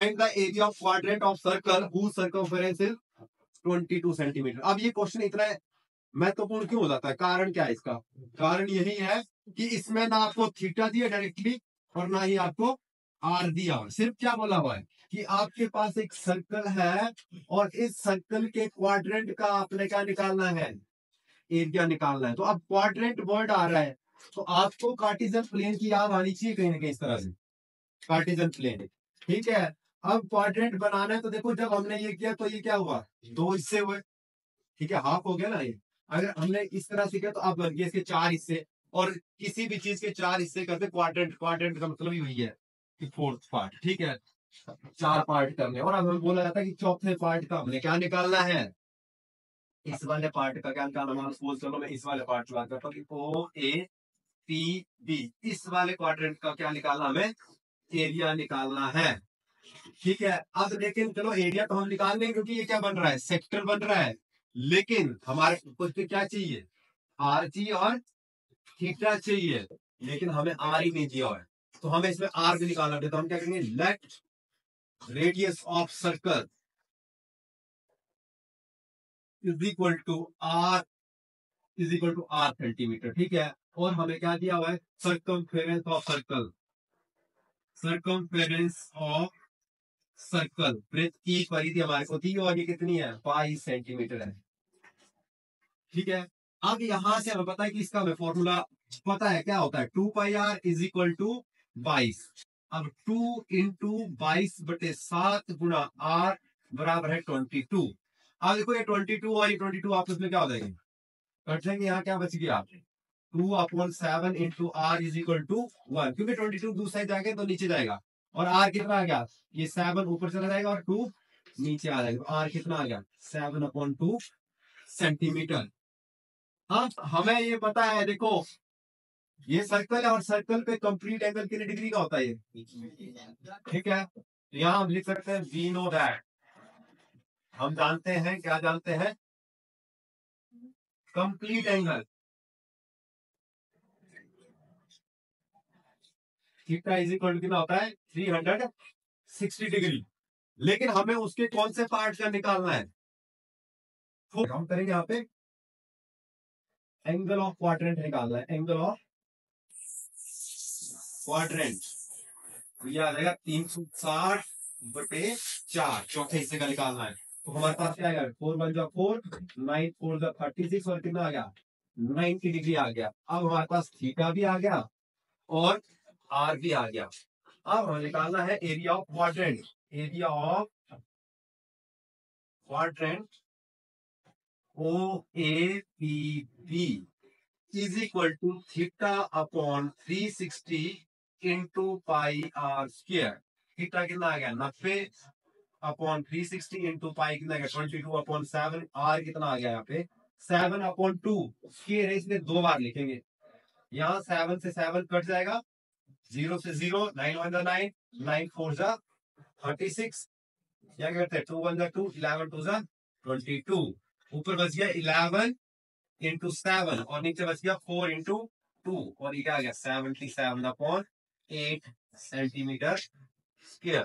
Find the area of quadrant of circle whose circumference is 22 centimetre. अब ये question इतना महत्वपूर्ण क्यों हो जाता है? कारण क्या है इसका? कारण यही है कि इसमें ना आपको थीटा दिया डायरेक्टली और ना ही आपको आर दिया हुआ। सिर्फ क्या बोला हुआ है कि आपके पास एक सर्कल है और इस सर्कल के क्वाड्रेंट का आपने क्या निकालना है? एरिया निकालना है। तो अब क्वाड्रेंट वर्ड आ रहा है तो आपको कार्टेशियन प्लेन की याद आनी चाहिए कहीं ना कहीं इस तरह से, कार्टेशियन प्लेन। ठीक है, अब क्वाड्रेंट बनाना है तो देखो जब हमने ये किया तो ये क्या हुआ? दो हिस्से हुए। ठीक है, हाफ हो गया ना ये। अगर हमने इस तरह से किया तो अब बन गए इसके चार हिस्से। और किसी भी चीज के चार हिस्से करते क्वाड्रेंट, क्वाड्रेंट का मतलब ही वही है कि फोर्थ पार्ट। ठीक है, चार पार्ट करने। और अब हमें बोला जाता है कि चौथे पार्ट का हमने क्या निकालना है? इस वाले पार्ट का क्या निकालना? मान सपोज चलो मैं इस वाले पार्ट की बात करता हूँ कि ओ ए पी बी, इस वाले क्वाड्रेंट का क्या निकालना? हमें एरिया निकालना है। ठीक है, अब लेकिन चलो एरिया तो हम निकाल लेंगे क्योंकि ये क्या बन रहा है? सेक्टर बन रहा है। लेकिन हमारे को क्या चाहिए? आर चाहिए और थीटा चाहिए। लेकिन हमें आर ही नहीं दिया हुआ है तो हमें इसमें आर भी निकालना है। तो हम क्या करेंगे? Let radius of circle is equal to R, is equal to R centimetre. ठीक है, और हमें क्या दिया हुआ है? Circumference of circle, circumference of circle वृत्त की परिधि हमारे को दी और ये कितनी है? 22 सेंटीमीटर है। ठीक है, अब यहां से हमें पता है कि इसका हमें फॉर्मूला पता है क्या होता है? 2 पाई आर इज इक्वल टू 22। अब 2 इंटू 22/7 गुणा आर बराबर है 22। अब देखो ये 22 और ये 22 आपस में क्या हो जाएंगे? कट जाएंगे। यहाँ क्या बच गया? 2/7 into R is equal to 1, क्योंकि 22 दूसरा जाएगा तो नीचे जाएगा। और आर कितना आ गया? ये 7 ऊपर चला जाएगा और 2 नीचे आ जाएगा। आर कितना आ गया? 7/2 सेंटीमीटर। हाँ, हमें ये पता है, देखो ये सर्कल है और सर्कल पे कंप्लीट एंगल कितने डिग्री का होता है ये? ठीक है, तो यहाँ हम लिख सकते हैं वी नो दैट, हम जानते हैं, क्या जानते हैं? Complete angle theta is equal to कितना होता है? 360 डिग्री। लेकिन हमें उसके कौन से पार्ट का निकालना है? हम करेंगे यहाँ पे एंगल ऑफ क्वाड्रेंट निकालना है। एंगल ऑफ क्वाड्रेंट ये आ जाएगा 360/4, चौथे हिस्से का निकालना है। तो हमारे पास क्या आएगा? 4 1 4, 9 4 36 और कितना आ गया? 90 डिग्री आ गया। अब हमारे पास थीटा भी आ गया और आर भी आ गया। अब हमें निकालना है area of quadrant. Area of quadrant O A P B is equal to theta upon 360 into pi R square. Theta कितना आ गया? 90/360 इंटू पाई कितना आ गया? 22/7। आर कितना आ गया? यहाँ पे 7/2 स्क्वायर है, इसलिए दो बार लिखेंगे। यहाँ 7 से 7 कट जाएगा, 0 से 0, 9 1 9, 9 4 36। क्या करते हैं? 2 1 2, 11 2 22। ऊपर बच गया 11 इंटू 7 और नीचे बच गया 4 इंटू 2 और ये क्या आ गया? 77/8 सेंटीमीटर स्क्वायर।